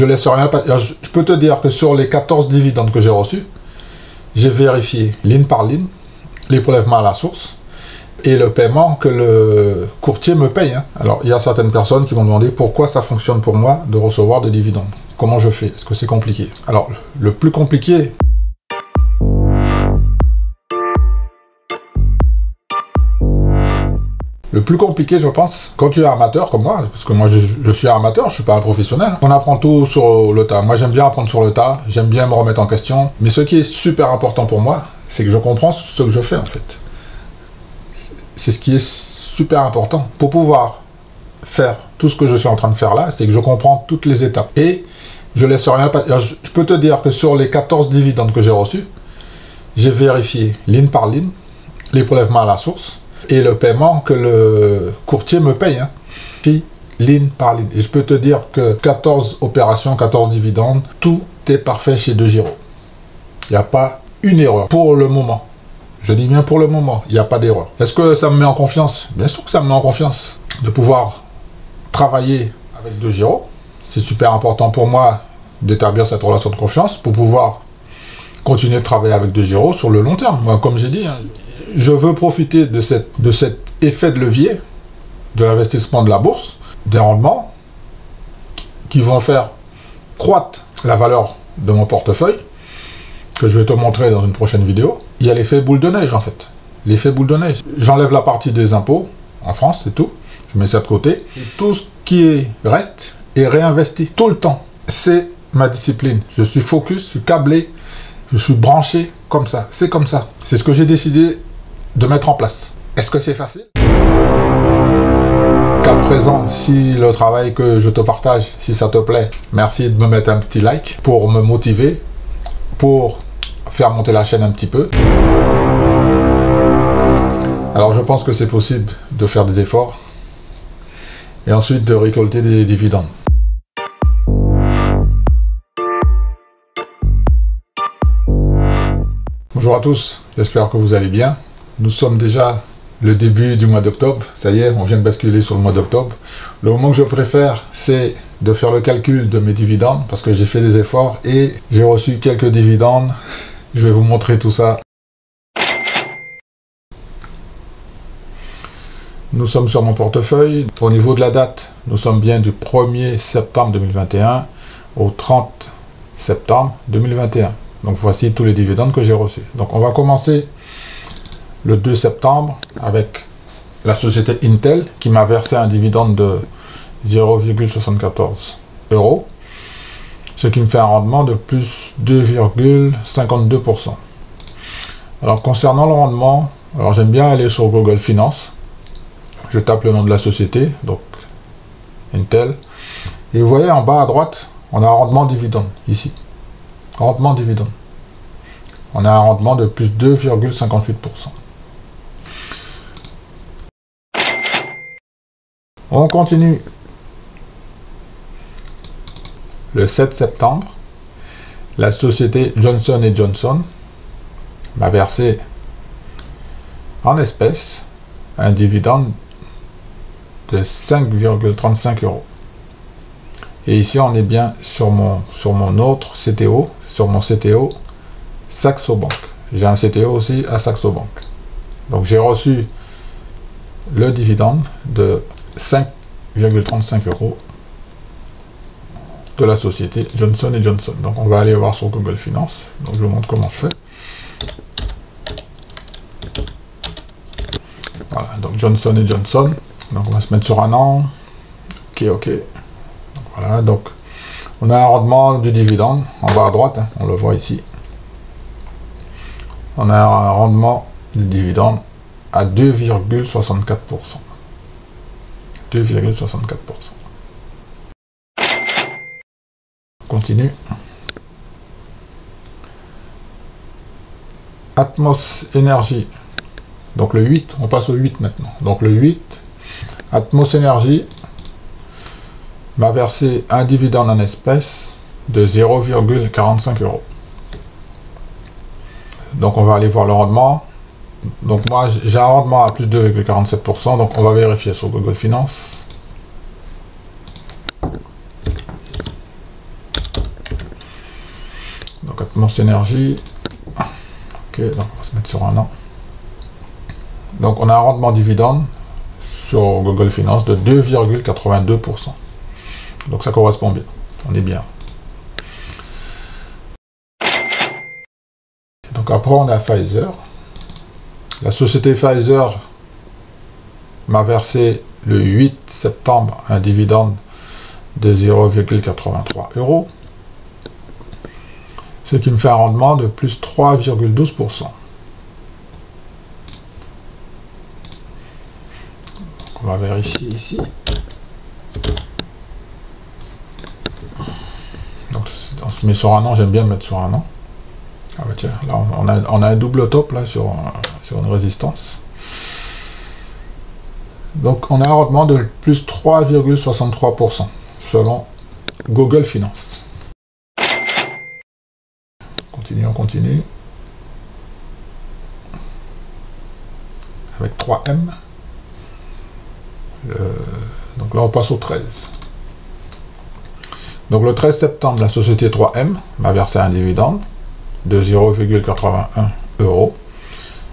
je laisse rien passer. Je peux te dire que sur les 14 dividendes que j'ai reçus, j'ai vérifié ligne par ligne les prélèvements à la source et le paiement que le courtier me paye. Alors, il y a certaines personnes qui m'ont demandé pourquoi ça fonctionne pour moi de recevoir des dividendes. Comment je fais? Est-ce que c'est compliqué? Alors, le plus compliqué... Le plus compliqué, je pense, quand tu es amateur comme moi, parce que moi je suis amateur, je suis pas un professionnel, on apprend tout sur le tas. Moi j'aime bien apprendre sur le tas, j'aime bien me remettre en question, mais ce qui est super important pour moi, c'est que je comprends ce que je fais en fait. C'est ce qui est super important. Pour pouvoir faire tout ce que je suis en train de faire là, c'est que je comprends toutes les étapes. Et je laisse rien passer. Je peux te dire que sur les 14 dividendes que j'ai reçus, j'ai vérifié ligne par ligne les prélèvements à la source et le paiement que le courtier me paye, puis ligne par ligne. Et je peux te dire que 14 opérations, 14 dividendes, tout est parfait chez DeGiro. Il n'y a pas une erreur pour le moment. Je dis bien pour le moment, il n'y a pas d'erreur. Est-ce que ça me met en confiance? Bien sûr que ça me met en confiance de pouvoir travailler avec DeGiro. C'est super important pour moi d'établir cette relation de confiance pour pouvoir continuer de travailler avec DeGiro sur le long terme. Moi, comme j'ai dit, je veux profiter de cet effet de levier de l'investissement de la bourse, des rendements qui vont faire croître la valeur de mon portefeuille, que je vais te montrer dans une prochaine vidéo. Il y a l'effet boule de neige en fait. L'effet boule de neige. J'enlève la partie des impôts en France, c'est tout. Je mets ça de côté. Et tout ce qui reste est réinvesti tout le temps. C'est ma discipline. Je suis focus, je suis câblé, je suis branché comme ça. C'est comme ça. C'est ce que j'ai décidé de mettre en place. Est-ce que c'est facile? Qu'à présent, si le travail que je te partage, si ça te plaît, merci de me mettre un petit like pour me motiver, pour faire monter la chaîne un petit peu. Alors je pense que c'est possible de faire des efforts et ensuite de récolter des dividendes. Bonjour à tous, j'espère que vous allez bien. Nous sommes déjà le début du mois d'octobre, ça y est, on vient de basculer sur le mois d'octobre. Le moment que je préfère, c'est de faire le calcul de mes dividendes, parce que j'ai fait des efforts et j'ai reçu quelques dividendes. Je vais vous montrer tout ça. Nous sommes sur mon portefeuille. Au niveau de la date, nous sommes bien du 1er septembre 2021 au 30 septembre 2021. Donc voici tous les dividendes que j'ai reçus. Donc on va commencer le 2 septembre avec la société Intel qui m'a versé un dividende de 0,74 €, ce qui me fait un rendement de plus 2,52%. Alors concernant le rendement, alors j'aime bien aller sur Google Finance, je tape le nom de la société, donc Intel, et vous voyez en bas à droite, on a un rendement dividende, ici, rendement dividende. On a un rendement de plus 2,58%. On continue. Le 7 septembre, la société Johnson & Johnson m'a versé en espèces un dividende de 5,35 €. Et ici, on est bien sur mon autre CTO, sur mon CTO Saxo Bank. J'ai un CTO aussi à Saxo Bank. Donc j'ai reçu le dividende de 5,35 € de la société Johnson & Johnson. Donc on va aller voir sur Google Finance. Donc je vous montre comment je fais. Voilà, donc Johnson & Johnson. Donc on va se mettre sur un an. Ok. Donc, voilà, donc on a un rendement du dividende en bas à droite, on le voit ici. On a un rendement du dividende à 2,64%. 2,64%. Continue. Atmos Energy. Donc le 8, on passe au 8 maintenant. Donc le 8, Atmos Energy m'a versé un dividende en espèces de 0,45 €. Donc on va aller voir le rendement. Donc moi j'ai un rendement à plus de 2,47%, donc on va vérifier sur Google Finance. Mons Énergie. Ok, donc on va se mettre sur un an. Donc on a un rendement dividende sur Google Finance de 2,82%. Donc ça correspond bien. On est bien. Donc après on a Pfizer. La société Pfizer m'a versé le 8 septembre un dividende de 0,83 €, ce qui me fait un rendement de plus 3,12%. On va vérifier ici. Donc on se met sur un an, j'aime bien me mettre sur un an. Ah bah tiens, là on a un double top là sur une résistance. Donc on a un rendement de plus 3,63% selon Google Finance. On continue. Avec 3M. Donc là on passe au 13. Donc le 13 septembre, la société 3M m'a versé un dividende de 0,81 €,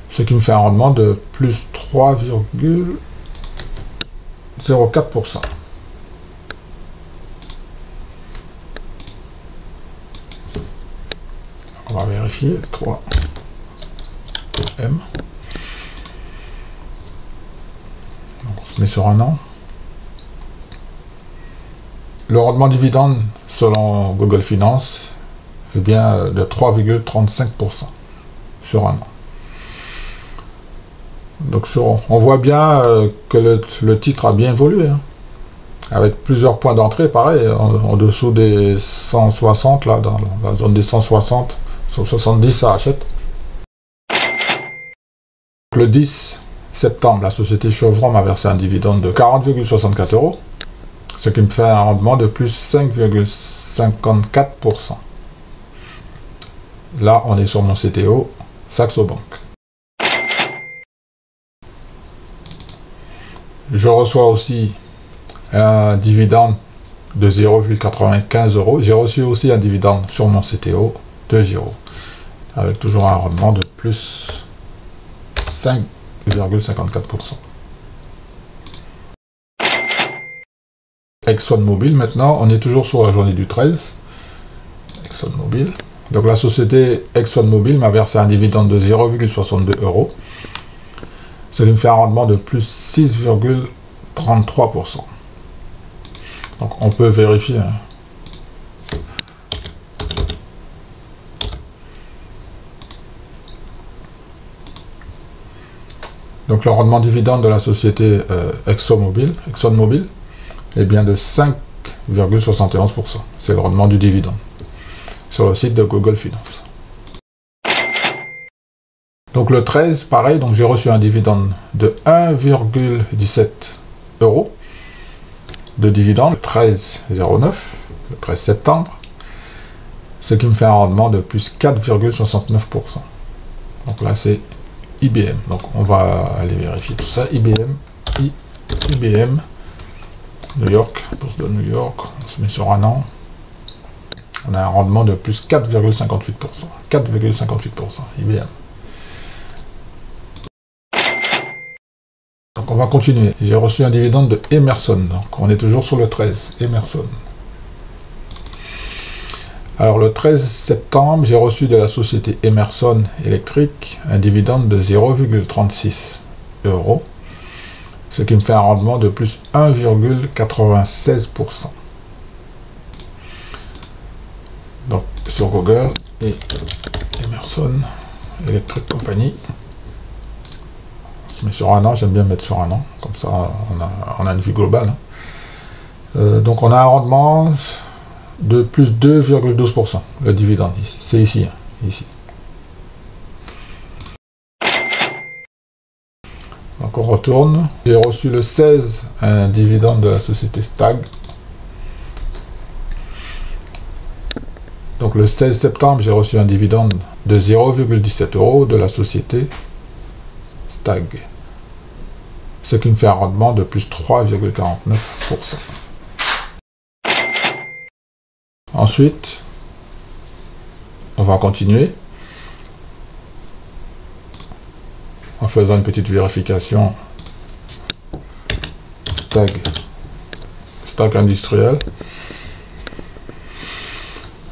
ce qui me fait un rendement de plus 3,04%. On va vérifier 3M. Donc on se met sur un an. Le rendement dividende selon Google Finance est bien de 3,35% sur un an. Donc on voit bien que le titre a bien évolué, hein, avec plusieurs points d'entrée, pareil, en dessous des 160, là, dans la zone des 160, 170, ça achète. Le 10 septembre, la société Chevron m'a versé un dividende de 40,64 €, ce qui me fait un rendement de plus 5,54%. Là, on est sur mon CTO, Saxo Bank. Je reçois aussi un dividende de 0,95 €. J'ai reçu aussi un dividende sur mon CTO de Giro, avec toujours un rendement de plus 5,54%. ExxonMobil, maintenant, on est toujours sur la journée du 13. ExxonMobil. Donc la société ExxonMobil m'a versé un dividende de 0,62 €, ce qui me fait un rendement de plus 6,33%. Donc on peut vérifier. Hein. Donc le rendement dividende de la société ExxonMobil est bien de 5,71%. C'est le rendement du dividende sur le site de Google Finance. Donc le 13, pareil, donc j'ai reçu un dividende de 1,17 € de dividende, le 13,09, le 13 septembre, ce qui me fait un rendement de plus 4,69%. Donc là c'est IBM, donc on va aller vérifier tout ça. IBM, New York, bourse de New York, on se met sur un an. On a un rendement de plus 4,58%. 4,58%, IBM. Donc on va continuer. J'ai reçu un dividende de Emerson. Donc on est toujours sur le 13. Emerson. Alors le 13 septembre, j'ai reçu de la société Emerson Electric un dividende de 0,36 €. Ce qui me fait un rendement de plus 1,96%. Donc sur Google et Emerson Electric Company. Mais sur un an, j'aime bien mettre sur un an, comme ça on a une vue globale. Hein. Donc on a un rendement de plus 2,12%, le dividende, c'est ici, hein, ici. Donc on retourne. J'ai reçu le 16 un dividende de la société Stag. Donc le 16 septembre, j'ai reçu un dividende de 0,17 € de la société Stag. Ce qui me fait un rendement de plus 3,49%. Ensuite, On va continuer en faisant une petite vérification stag industriel.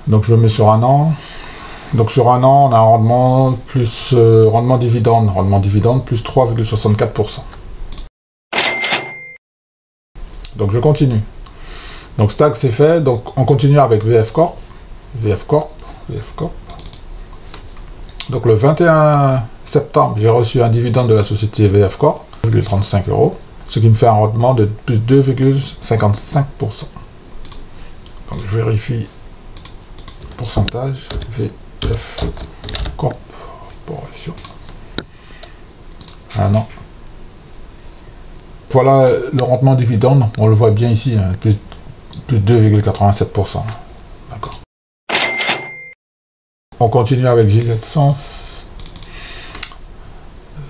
Donc je mets sur un an. Donc sur un an, on a un rendement plus rendement dividende plus 3,64%. Donc je continue. Donc stag c'est fait. Donc on continue avec VF Corp. Donc le 21 septembre, j'ai reçu un dividende de la société VF Corp, 35 €, ce qui me fait un rendement de plus 2,55%. Donc je vérifie pourcentage VF Corporation. Ah non. Voilà le rendement dividende, on le voit bien ici, hein, plus 2,87%. D'accord. On continue avec Gilet Sens.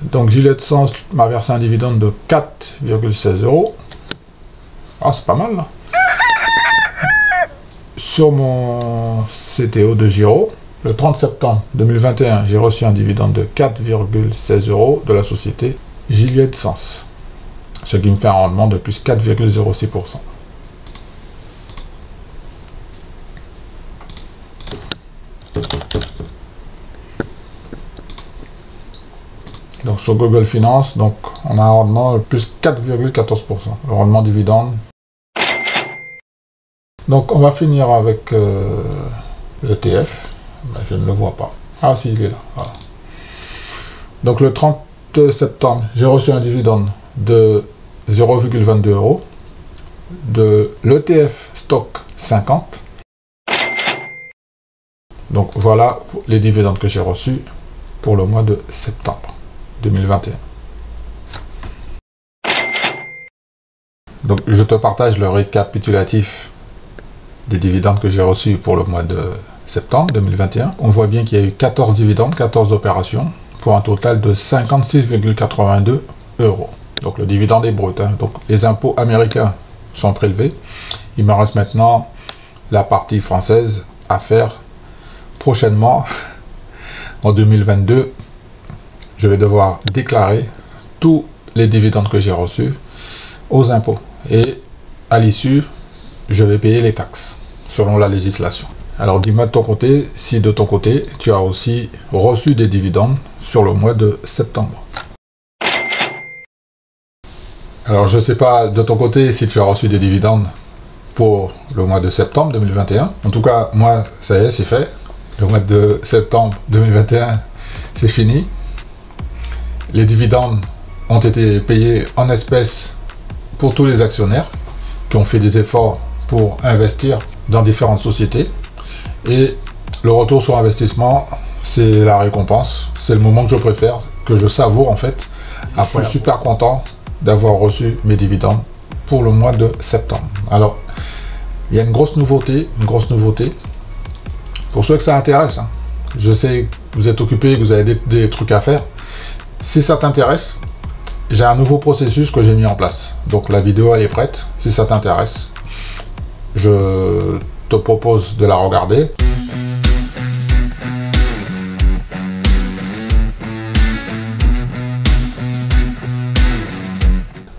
Donc Gilet Sens m'a versé un dividende de 4,16 €. Ah, c'est pas mal là. Sur mon CTO de Giro, le 30 septembre 2021, j'ai reçu un dividende de 4,16 € de la société Gilet Sens, ce qui me fait un rendement de plus 4,06%. Donc sur Google Finance, donc on a un rendement de plus 4,14%, le rendement dividende. Donc on va finir avec l'ETF. Ben, je ne le vois pas. Ah si, il est là. Voilà. Donc le 30 septembre, j'ai reçu un dividende de 0,22 € de l'ETF Stock 50. Donc voilà les dividendes que j'ai reçus pour le mois de septembre 2021. Donc je te partage le récapitulatif des dividendes que j'ai reçus pour le mois de septembre 2021. On voit bien qu'il y a eu 14 dividendes, 14 opérations, pour un total de 56,82 €. Donc le dividende est brut, hein. Donc les impôts américains sont prélevés. Il me reste maintenant la partie française à faire prochainement. En 2022, je vais devoir déclarer tous les dividendes que j'ai reçus aux impôts. Et à l'issue, je vais payer les taxes selon la législation. Alors dis-moi de ton côté, si de ton côté, tu as aussi reçu des dividendes sur le mois de septembre. Alors je ne sais pas de ton côté si tu as reçu des dividendes pour le mois de septembre 2021. En tout cas, moi, ça y est, c'est fait. Le mois de septembre 2021, c'est fini. Les dividendes ont été payés en espèces pour tous les actionnaires qui ont fait des efforts pour investir dans différentes sociétés. Et le retour sur investissement, c'est la récompense. C'est le moment que je préfère, que je savoure en fait. Après, je suis super content d'avoir reçu mes dividendes pour le mois de septembre. Alors, il y a une grosse nouveauté. Pour ceux que ça intéresse, hein. Je sais que vous êtes occupés, que vous avez des trucs à faire. Si ça t'intéresse, j'ai un nouveau processus que j'ai mis en place. Donc la vidéo elle est prête. Si ça t'intéresse, je te propose de la regarder.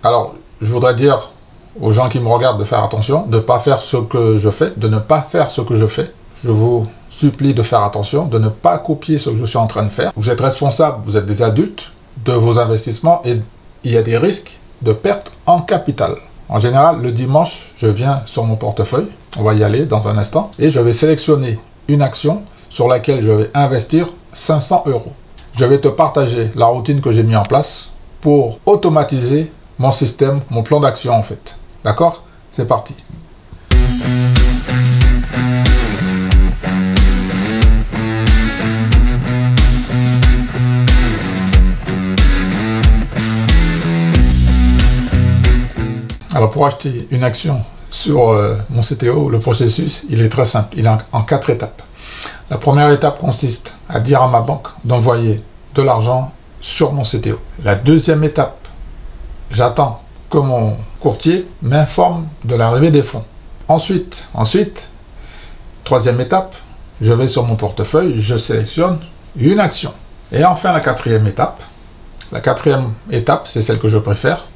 Alors, je voudrais dire aux gens qui me regardent de faire attention, de ne pas faire ce que je fais, de ne pas faire ce que je fais. Je vous supplie de faire attention, de ne pas copier ce que je suis en train de faire. Vous êtes responsables, vous êtes des adultes de vos investissements et il y a des risques de perte en capital. En général, le dimanche, je viens sur mon portefeuille, on va y aller dans un instant, et je vais sélectionner une action sur laquelle je vais investir 500 €. Je vais te partager la routine que j'ai mis en place pour automatiser mon système, mon plan d'action en fait. D'accord? C'est parti. Alors pour acheter une action sur mon CTO, le processus, il est très simple. Il est en 4 étapes. La première étape consiste à dire à ma banque d'envoyer de l'argent sur mon CTO. La deuxième étape, j'attends que mon courtier m'informe de l'arrivée des fonds. Ensuite, troisième étape, je vais sur mon portefeuille, je sélectionne une action. Et enfin, la quatrième étape, c'est celle que je préfère,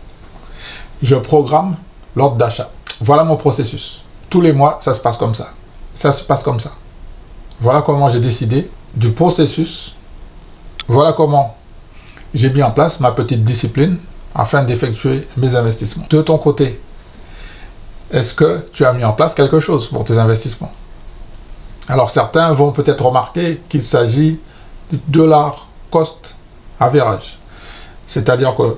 je programme l'ordre d'achat. Voilà mon processus. Tous les mois, ça se passe comme ça. Ça se passe comme ça. Voilà comment j'ai décidé du processus. Voilà comment j'ai mis en place ma petite discipline afin d'effectuer mes investissements. De ton côté, est-ce que tu as mis en place quelque chose pour tes investissements? Alors certains vont peut-être remarquer qu'il s'agit du dollar cost average. C'est-à-dire que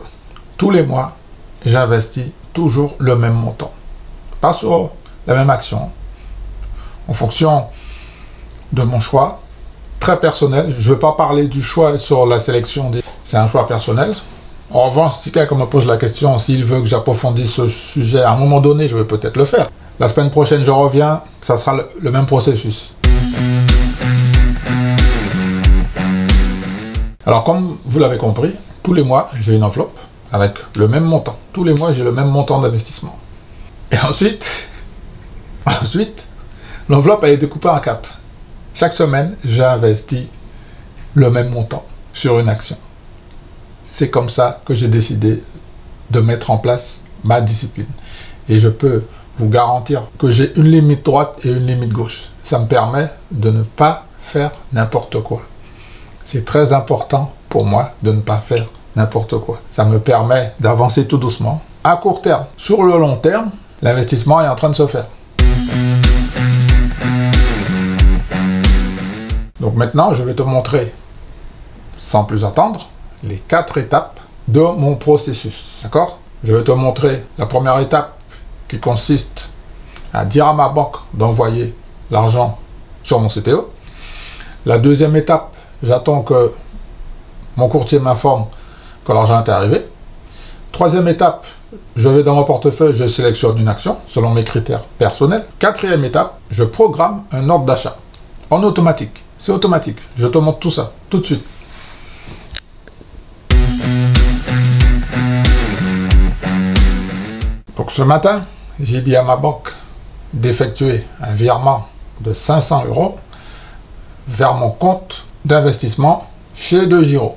tous les mois, j'investis toujours le même montant. Pas sur la même action. En fonction de mon choix, très personnel. Je ne vais pas parler du choix sur la sélection. C'est un choix personnel. En revanche, si quelqu'un me pose la question, s'il veut que j'approfondisse ce sujet, à un moment donné, je vais peut-être le faire. La semaine prochaine, je reviens, ça sera le même processus. Alors, comme vous l'avez compris, tous les mois, j'ai une enveloppe avec le même montant. Tous les mois, j'ai le même montant d'investissement. Et ensuite, l'enveloppe est découpée en 4. Chaque semaine, j'investis le même montant sur une action. C'est comme ça que j'ai décidé de mettre en place ma discipline. Et je peux vous garantir que j'ai une limite droite et une limite gauche. Ça me permet de ne pas faire n'importe quoi. C'est très important pour moi de ne pas faire n'importe quoi. Ça me permet d'avancer tout doucement. À court terme, sur le long terme, l'investissement est en train de se faire. Donc maintenant, je vais te montrer, sans plus attendre, les 4 étapes de mon processus. D'accord? Je vais te montrer la première étape qui consiste à dire à ma banque d'envoyer l'argent sur mon CTO. La deuxième étape, j'attends que mon courtier m'informe que l'argent est arrivé. Troisième étape, je vais dans mon portefeuille, je sélectionne une action selon mes critères personnels. Quatrième étape, je programme un ordre d'achat en automatique. C'est automatique. Je te montre tout ça tout de suite. Donc ce matin, j'ai dit à ma banque d'effectuer un virement de 500 € vers mon compte d'investissement chez DeGiro.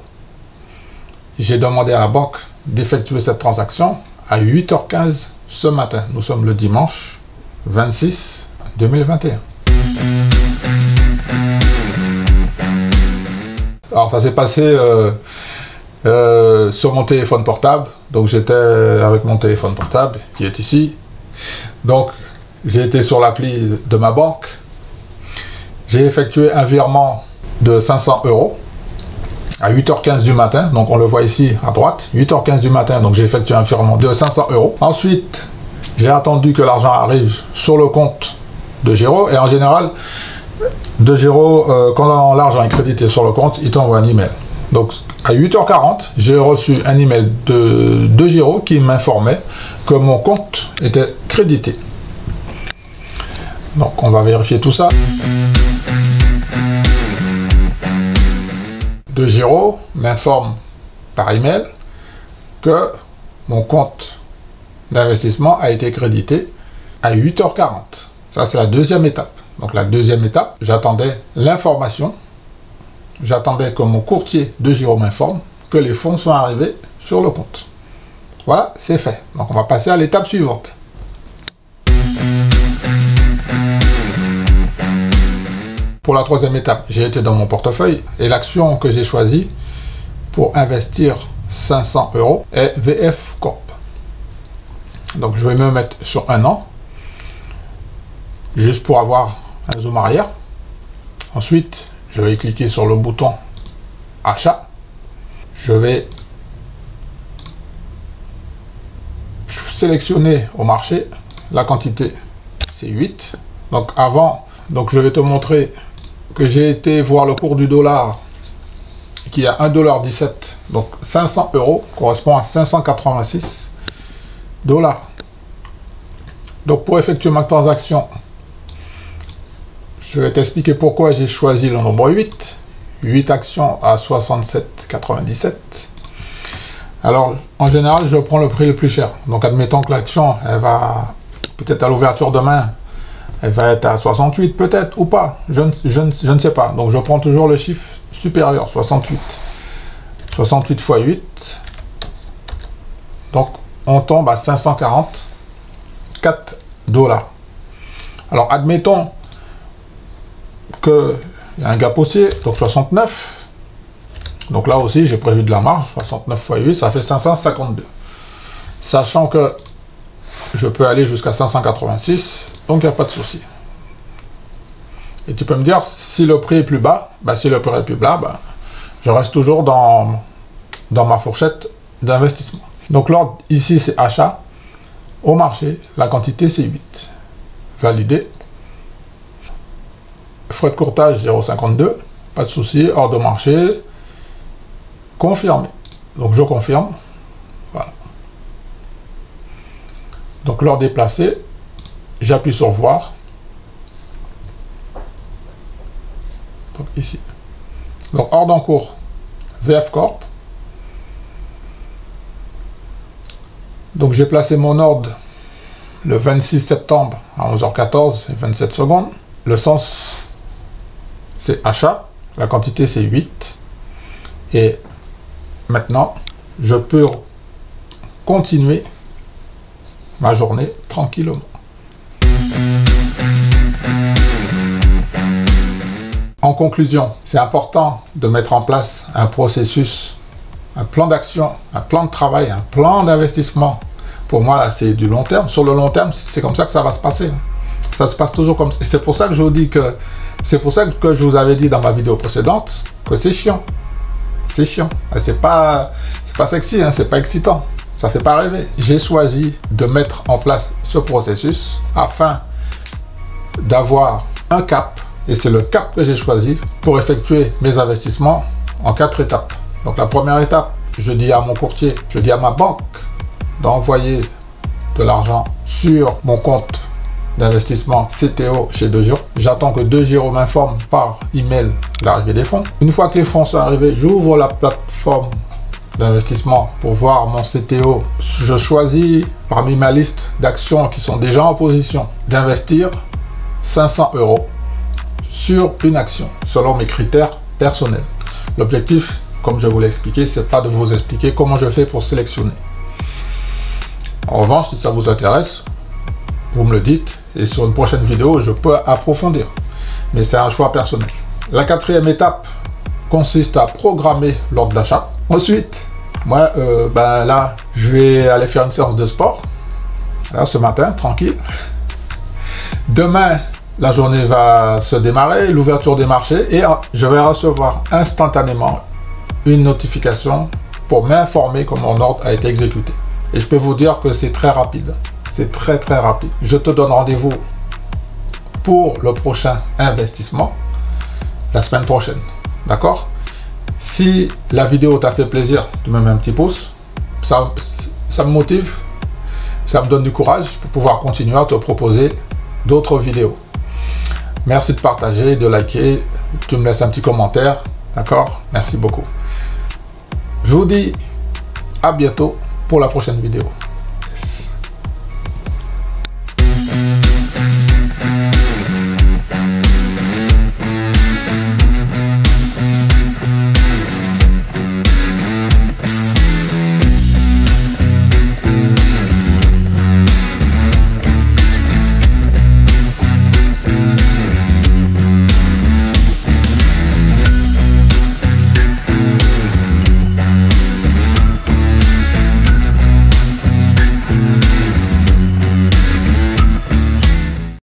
J'ai demandé à la banque d'effectuer cette transaction à 8h15 ce matin. Nous sommes le dimanche 26 2021. Alors ça s'est passé sur mon téléphone portable. Donc j'étais avec mon téléphone portable qui est ici. Donc j'ai été sur l'appli de ma banque. J'ai effectué un virement de 500 € à 8h15 du matin. Donc on le voit ici à droite, 8h15 du matin. Donc j'ai effectué un virement de 500 €. Ensuite, j'ai attendu que l'argent arrive sur le compte de DeGiro. Et en général, DeGiro, quand l'argent est crédité sur le compte, il t'envoie un email. Donc à 8h40, j'ai reçu un email de DeGiro qui m'informait que mon compte était crédité. Donc on va vérifier tout ça. DeGiro m'informe par email que mon compte d'investissement a été crédité à 8h40. Ça, c'est la deuxième étape. Donc la deuxième étape, j'attendais l'information. J'attendais que mon courtier DeGiro m'informe que les fonds sont arrivés sur le compte. Voilà, c'est fait. Donc on va passer à l'étape suivante. Pour la troisième étape, j'ai été dans mon portefeuille et l'action que j'ai choisie pour investir 500 € est VF Corp. Donc je vais me mettre sur 1 an, juste pour avoir un zoom arrière. Ensuite, je vais cliquer sur le bouton achat. Je vais sélectionner au marché la quantité, c'est 8. Donc avant, je vais te montrer que j'ai été voir le cours du dollar qui est à 1,17 $. Donc 500 € correspond à 586 $. Donc pour effectuer ma transaction, je vais t'expliquer pourquoi j'ai choisi le nombre 8. 8 actions à 67,97 $. Alors, en général, je prends le prix le plus cher. Donc, admettons que l'action, elle va peut-être à l'ouverture demain Elle va être à 68 peut-être ou pas. Je ne sais pas. Donc je prends toujours le chiffre supérieur, 68. 68 x 8. Donc on tombe à 544 $. Alors admettons qu'il y a un gap haussier, donc 69. Donc là aussi j'ai prévu de la marge, 69 x 8, ça fait 552. Sachant que je peux aller jusqu'à 586, donc il n'y a pas de souci. Et tu peux me dire, si le prix est plus bas, si le prix est plus bas, je reste toujours dans ma fourchette d'investissement. Donc l'ordre ici c'est achat, au marché, la quantité c'est 8. Validé. Frais de courtage 0,52, pas de souci, ordre de marché, confirmé. Donc je confirme. Voilà. Donc l'ordre est placé, j'appuie sur voir. Donc ici. Donc ordre en cours, VF Corp. Donc j'ai placé mon ordre le 26 septembre à 11h14 et 27 secondes. Le sens c'est achat, la quantité c'est 8. Et maintenant je peux continuer ma journée tranquillement. En conclusion, c'est important de mettre en place un processus, un plan d'action, un plan de travail, un plan d'investissement. Pour moi, là, c'est du long terme. Sur le long terme, c'est comme ça que ça va se passer. Ça se passe toujours comme ça. Et c'est pour ça que je vous dis que... C'est pour ça que je vous avais dit dans ma vidéo précédente que c'est chiant. C'est chiant. C'est pas sexy, hein, c'est pas excitant. Ça fait pas rêver. J'ai choisi de mettre en place ce processus afin d'avoir un cap. Et c'est le cap que j'ai choisi pour effectuer mes investissements en 4 étapes. Donc la première étape, je dis à mon courtier, je dis à ma banque d'envoyer de l'argent sur mon compte d'investissement CTO chez DeGiro. J'attends que DeGiro m'informe par email l'arrivée des fonds. Une fois que les fonds sont arrivés, j'ouvre la plateforme d'investissement pour voir mon CTO. Je choisis parmi ma liste d'actions qui sont déjà en position d'investir 500 € sur une action selon mes critères personnels. L'objectif, comme je vous l'ai expliqué, c'est pas de vous expliquer comment je fais pour sélectionner. En revanche, si ça vous intéresse, vous me le dites et sur une prochaine vidéo, je peux approfondir. Mais c'est un choix personnel. La quatrième étape consiste à programmer l'ordre d'achat. Ensuite, moi, là, je vais aller faire une séance de sport. Là, ce matin, tranquille. Demain, la journée va se démarrer, l'ouverture des marchés, et je vais recevoir instantanément une notification pour m'informer que mon ordre a été exécuté. Et je peux vous dire que c'est très rapide. C'est très rapide. Je te donne rendez-vous pour le prochain investissement la semaine prochaine. D'accord? Si la vidéo t'a fait plaisir, tu me mets un petit pouce. Ça me motive. Ça me donne du courage pour pouvoir continuer à te proposer d'autres vidéos. Merci de partager, de liker. Tu me laisses un petit commentaire. D'accord? Merci beaucoup. Je vous dis à bientôt pour la prochaine vidéo.